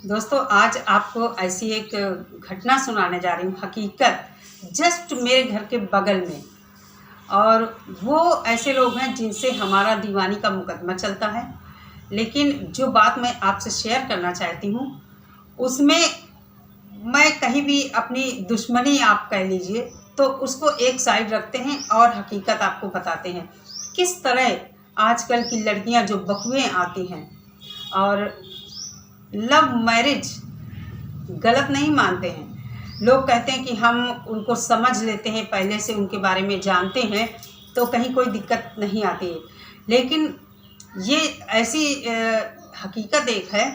दोस्तों आज आपको ऐसी एक घटना सुनाने जा रही हूँ, हकीकत जस्ट मेरे घर के बगल में। और वो ऐसे लोग हैं जिनसे हमारा दीवानी का मुकदमा चलता है, लेकिन जो बात मैं आपसे शेयर करना चाहती हूँ उसमें मैं कहीं भी अपनी दुश्मनी आप कह लीजिए तो उसको एक साइड रखते हैं और हकीकत आपको बताते हैं किस तरह आजकल की लड़कियां जो बहुएं आती हैं और लव मैरिज गलत नहीं मानते हैं। लोग कहते हैं कि हम उनको समझ लेते हैं, पहले से उनके बारे में जानते हैं तो कहीं कोई दिक्कत नहीं आती है। लेकिन ये ऐसी हकीकत एक है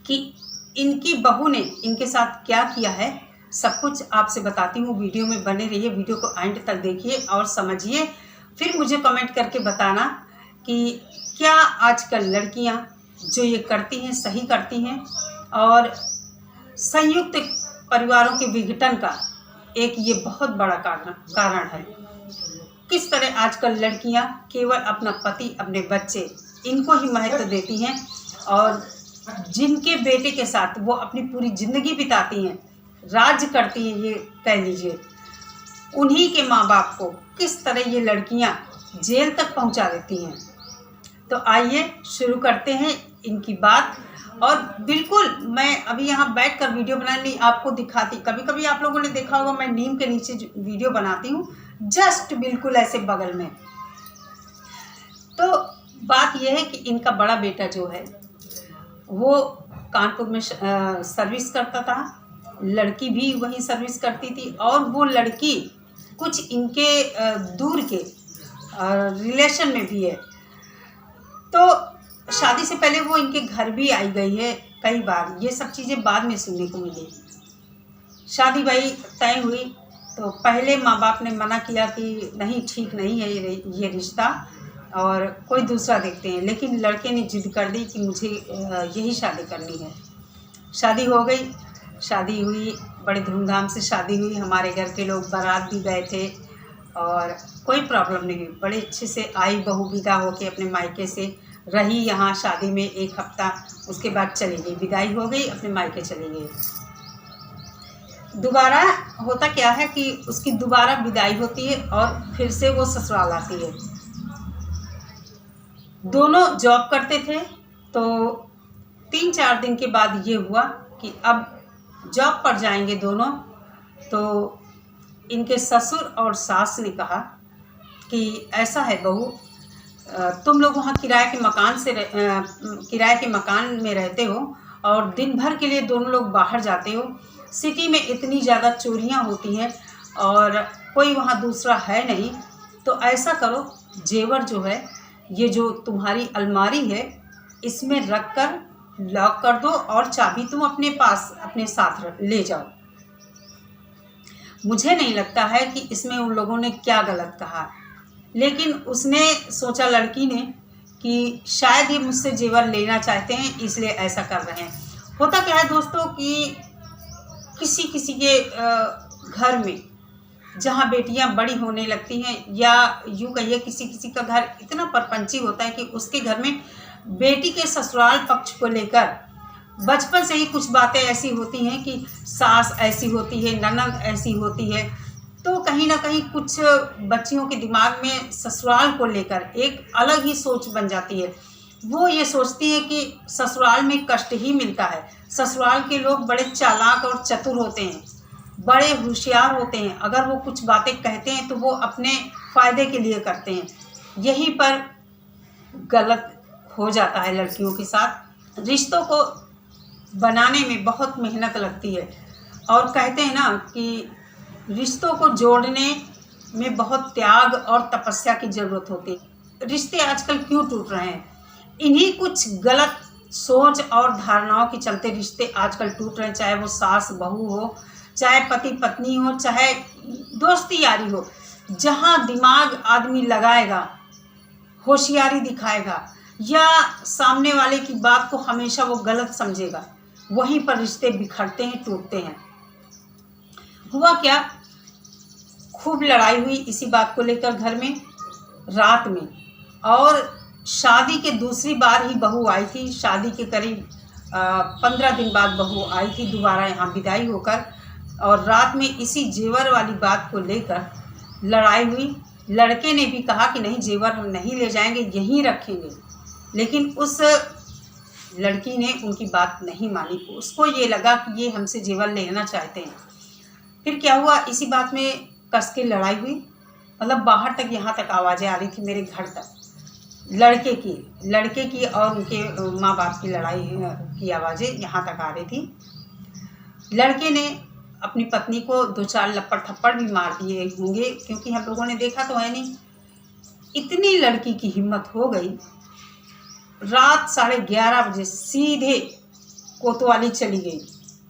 कि इनकी बहू ने इनके साथ क्या किया है, सब कुछ आपसे बताती हूँ। वीडियो में बने रहिए, वीडियो को एंड तक देखिए और समझिए, फिर मुझे कमेंट करके बताना कि क्या आजकल लड़कियाँ जो ये करती हैं सही करती हैं और संयुक्त परिवारों के विघटन का एक ये बहुत बड़ा कारण है। किस तरह आजकल लड़कियां केवल अपना पति, अपने बच्चे, इनको ही महत्व देती हैं और जिनके बेटे के साथ वो अपनी पूरी ज़िंदगी बिताती हैं, राज करती हैं, ये कह लीजिए, उन्हीं के माँ बाप को किस तरह ये लड़कियां जेल तक पहुंचा देती हैं। तो आइए शुरू करते हैं इनकी बात। और बिल्कुल मैं अभी यहाँ बैठकर वीडियो बनाने आपको दिखाती, कभी कभी आप लोगों ने देखा होगा मैं नीम के नीचे वीडियो बनाती हूँ, जस्ट बिल्कुल ऐसे बगल में। तो बात यह है कि इनका बड़ा बेटा जो है वो कानपुर में सर्विस करता था, लड़की भी वहीं सर्विस करती थी और वो लड़की कुछ इनके दूर के रिलेशन में भी है। तो शादी से पहले वो इनके घर भी आई गई है कई बार, ये सब चीज़ें बाद में सुनने को मिली। शादी भाई तय हुई तो पहले माँ बाप ने मना किया कि नहीं, ठीक नहीं है ये रिश्ता और कोई दूसरा देखते हैं, लेकिन लड़के ने जिद कर दी कि मुझे यही शादी करनी है। शादी हो गई, शादी हुई, बड़े धूमधाम से शादी हुई, हमारे घर के लोग बारात भी गए थे और कोई प्रॉब्लम नहीं हुई। बड़े अच्छे से आई बहू, विदा होके अपने मायके से रही यहाँ शादी में एक हफ्ता, उसके बाद चली गई, विदाई हो गई, अपने मायके चली गई। दोबारा होता क्या है कि उसकी दोबारा विदाई होती है और फिर से वो ससुराल आती है। दोनों जॉब करते थे तो 3-4 दिन के बाद ये हुआ कि अब जॉब पर जाएंगे दोनों। तो इनके ससुर और सास ने कहा कि ऐसा है बहू, तुम लोग वहाँ किराए के मकान में रहते हो और दिन भर के लिए दोनों लोग बाहर जाते हो। सिटी में इतनी ज़्यादा चोरियाँ होती हैं और कोई वहाँ दूसरा है नहीं, तो ऐसा करो, जेवर जो है, ये जो तुम्हारी अलमारी है, इसमें रख कर लॉक कर दो और चाबी तुम अपने पास अपने साथ ले जाओ। मुझे नहीं लगता है कि इसमें उन लोगों ने क्या गलत कहा, लेकिन उसने सोचा, लड़की ने, कि शायद ये मुझसे जेवर लेना चाहते हैं इसलिए ऐसा कर रहे हैं। होता क्या है दोस्तों कि किसी किसी के घर में जहाँ बेटियां बड़ी होने लगती हैं, या यूँ कहिए किसी किसी का घर इतना परपंची होता है कि उसके घर में बेटी के ससुराल पक्ष को लेकर बचपन से ही कुछ बातें ऐसी होती हैं कि सास ऐसी होती है, ननद ऐसी होती है, तो कहीं ना कहीं कुछ बच्चियों के दिमाग में ससुराल को लेकर एक अलग ही सोच बन जाती है। वो ये सोचती है कि ससुराल में कष्ट ही मिलता है, ससुराल के लोग बड़े चालाक और चतुर होते हैं, बड़े होशियार होते हैं, अगर वो कुछ बातें कहते हैं तो वो अपने फ़ायदे के लिए करते हैं। यहीं पर गलत हो जाता है लड़कियों के साथ। रिश्तों को बनाने में बहुत मेहनत लगती है और कहते हैं ना कि रिश्तों को जोड़ने में बहुत त्याग और तपस्या की ज़रूरत होती है। रिश्ते आजकल क्यों टूट रहे हैं? इन्हीं कुछ गलत सोच और धारणाओं के चलते रिश्ते आजकल टूट रहे हैं, चाहे वो सास बहू हो, चाहे पति पत्नी हो, चाहे दोस्ती यारी हो। जहाँ दिमाग आदमी लगाएगा, होशियारी दिखाएगा या सामने वाले की बात को हमेशा वो गलत समझेगा, वहीं पर रिश्ते बिखरते हैं, टूटते हैं। हुआ क्या, खूब लड़ाई हुई इसी बात को लेकर घर में रात में, और शादी के दूसरी बार ही बहू आई थी। शादी के करीब 15 दिन बाद बहू आई थी दोबारा यहाँ विदाई होकर, और रात में इसी जेवर वाली बात को लेकर लड़ाई हुई। लड़के ने भी कहा कि नहीं, जेवर हम नहीं ले जाएंगे, यहीं रखेंगे, लेकिन उस लड़की ने उनकी बात नहीं मानी। उसको ये लगा कि ये हमसे जेवर लेना चाहते हैं। फिर क्या हुआ, इसी बात में कस के लड़ाई हुई, मतलब बाहर तक, यहाँ तक आवाज़ें आ रही थी मेरे घर तक, लड़के की और उनके माँ बाप की लड़ाई की आवाज़ें यहाँ तक आ रही थी। लड़के ने अपनी पत्नी को 2-4 लपड़ थप्पड़ भी मार दिए होंगे, क्योंकि हम लोगों ने देखा तो है नहीं। इतनी लड़की की हिम्मत हो गई, रात 11:30 बजे सीधे कोतवाली चली गई।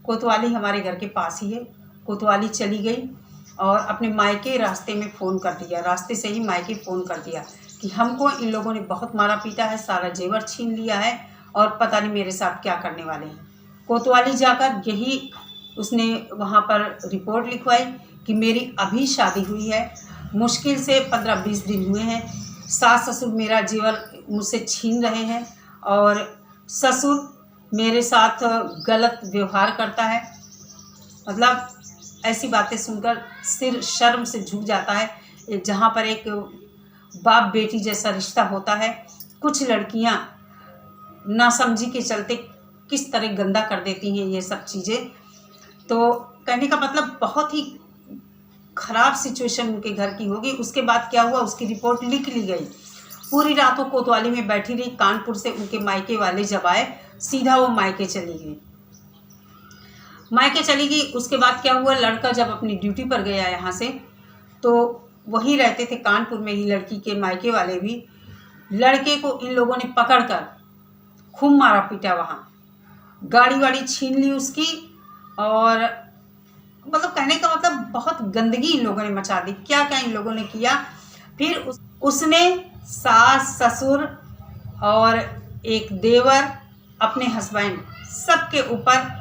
कोतवाली हमारे घर के पास ही है। कोतवाली चली गई और अपने मायके रास्ते में फ़ोन कर दिया, रास्ते से ही मायके फ़ोन कर दिया कि हमको इन लोगों ने बहुत मारा पीटा है, सारा जेवर छीन लिया है और पता नहीं मेरे साथ क्या करने वाले हैं। कोतवाली जाकर यही उसने वहाँ पर रिपोर्ट लिखवाई कि मेरी अभी शादी हुई है, मुश्किल से 15-20 दिन हुए हैं, सास ससुर मेरा जेवर मुझसे छीन रहे हैं और ससुर मेरे साथ गलत व्यवहार करता है। मतलब ऐसी बातें सुनकर सिर शर्म से झुक जाता है। जहाँ पर एक बाप बेटी जैसा रिश्ता होता है, कुछ लड़कियाँ नासमझी के चलते किस तरह गंदा कर देती हैं ये सब चीज़ें। तो कहने का मतलब बहुत ही ख़राब सिचुएशन उनके घर की होगी। उसके बाद क्या हुआ, उसकी रिपोर्ट लिख ली गई। पूरी रात वो कोतवाली में बैठी रही। कानपुर से उनके मायके वाले जब आए, सीधा वो मायके चली गई। उसके बाद क्या हुआ, लड़का जब अपनी ड्यूटी पर गया यहाँ से, तो वहीं रहते थे कानपुर में ही लड़की के मायके वाले भी। लड़के को इन लोगों ने पकड़कर खूब मारा पीटा, वहाँ गाड़ी वाड़ी छीन ली उसकी, और मतलब कहने का मतलब बहुत गंदगी इन लोगों ने मचा दी। क्या क्या इन लोगों ने किया। फिर उसने सास ससुर और एक देवर, अपने हस्बैंड, सबके ऊपर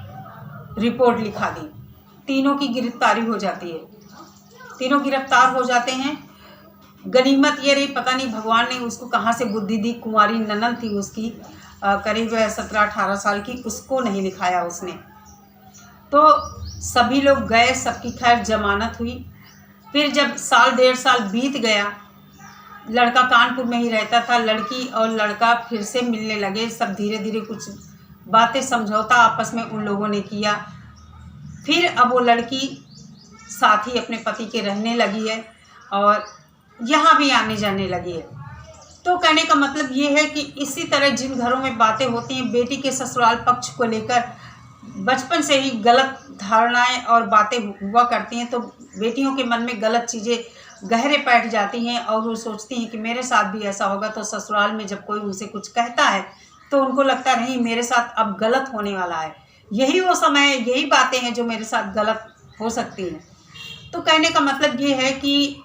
रिपोर्ट लिखा दी। तीनों की गिरफ्तारी हो जाती है, तीनों गिरफ्तार हो जाते हैं। गनीमत ये रही, पता नहीं भगवान ने उसको कहाँ से बुद्धि दी। कुंवारी ननद थी उसकी, करीब 17-18 साल की, उसको नहीं लिखाया उसने। तो सभी लोग गए, सबकी खैर जमानत हुई। फिर जब 1.5 साल बीत गया, लड़का कानपुर में ही रहता था, लड़की और लड़का फिर से मिलने लगे। सब धीरे धीरे कुछ बातें समझौता आपस में उन लोगों ने किया। फिर अब वो लड़की साथ ही अपने पति के रहने लगी है और यहाँ भी आने जाने लगी है। तो कहने का मतलब ये है कि इसी तरह जिन घरों में बातें होती हैं बेटी के ससुराल पक्ष को लेकर, बचपन से ही गलत धारणाएं और बातें हुआ करती हैं, तो बेटियों के मन में गलत चीज़ें गहरे बैठ जाती हैं और वो सोचती हैं कि मेरे साथ भी ऐसा होगा। तो ससुराल में जब कोई उनसे कुछ कहता है तो उनको लगता नहीं मेरे साथ अब गलत होने वाला है, यही वो समय है, यही बातें हैं जो मेरे साथ गलत हो सकती हैं। तो कहने का मतलब ये है कि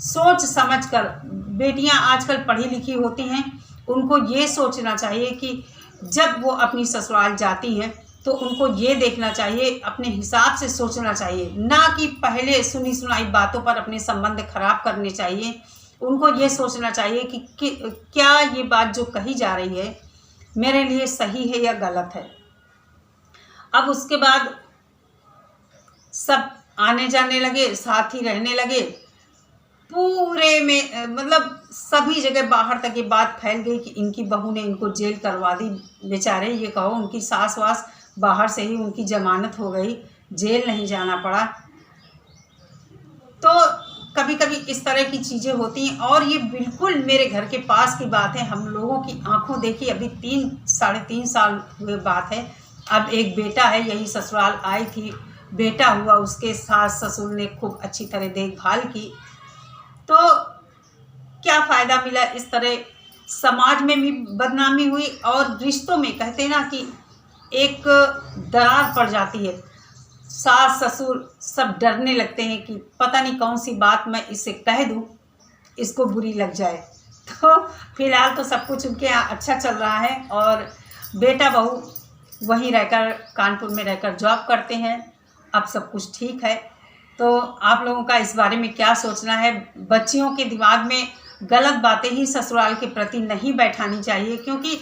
सोच समझ कर, बेटियां आजकल पढ़ी लिखी होती हैं, उनको ये सोचना चाहिए कि जब वो अपनी ससुराल जाती हैं तो उनको ये देखना चाहिए, अपने हिसाब से सोचना चाहिए, ना कि पहले सुनी सुनाई बातों पर अपने संबंध खराब करने चाहिए। उनको ये सोचना चाहिए कि क्या ये बात जो कही जा रही है मेरे लिए सही है या गलत है। अब उसके बाद सब आने जाने लगे, साथ ही रहने लगे। पूरे में मतलब सभी जगह बाहर तक ये बात फैल गई कि इनकी बहू ने इनको जेल करवा दी। बेचारे, ये कहो उनकी सास वास बाहर से ही उनकी जमानत हो गई, जेल नहीं जाना पड़ा। तो कभी कभी इस तरह की चीज़ें होती हैं और ये बिल्कुल मेरे घर के पास की बात है। हम लोगों की आंखों देखी, अभी 3-3.5 साल हुए बात है। अब एक बेटा है, यही ससुराल आई थी, बेटा हुआ, उसके सास ससुर ने खूब अच्छी तरह देखभाल की। तो क्या फ़ायदा मिला, इस तरह समाज में भी बदनामी हुई और रिश्तों में कहते ना कि एक दरार पड़ जाती है। सास ससुर सब डरने लगते हैं कि पता नहीं कौन सी बात मैं इससे कह दूं, इसको बुरी लग जाए। तो फिलहाल तो सब कुछ उनके यहाँ अच्छा चल रहा है और बेटा बहू वहीं रहकर, कानपुर में रहकर जॉब करते हैं। अब सब कुछ ठीक है। तो आप लोगों का इस बारे में क्या सोचना है? बच्चियों के दिमाग में गलत बातें ही ससुराल के प्रति नहीं बैठानी चाहिए, क्योंकि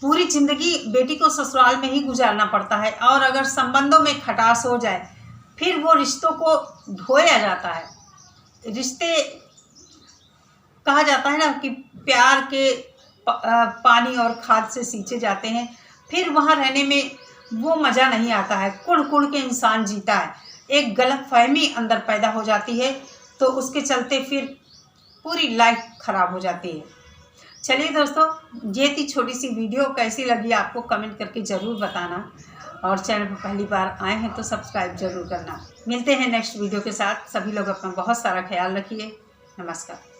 पूरी ज़िंदगी बेटी को ससुराल में ही गुजारना पड़ता है। और अगर संबंधों में खटास हो जाए फिर वो रिश्तों को धोया जाता है। रिश्ते कहा जाता है ना कि प्यार के पानी और खाद से सींचे जाते हैं, फिर वहाँ रहने में वो मज़ा नहीं आता है। कुड़ कुड़ के इंसान जीता है, एक गलतफहमी अंदर पैदा हो जाती है, तो उसके चलते फिर पूरी लाइफ ख़राब हो जाती है। चलिए दोस्तों, ये थी छोटी सी वीडियो, कैसी लगी आपको कमेंट करके ज़रूर बताना, और चैनल पर पहली बार आए हैं तो सब्सक्राइब ज़रूर करना। मिलते हैं नेक्स्ट वीडियो के साथ। सभी लोग अपना बहुत सारा ख्याल रखिए। नमस्कार।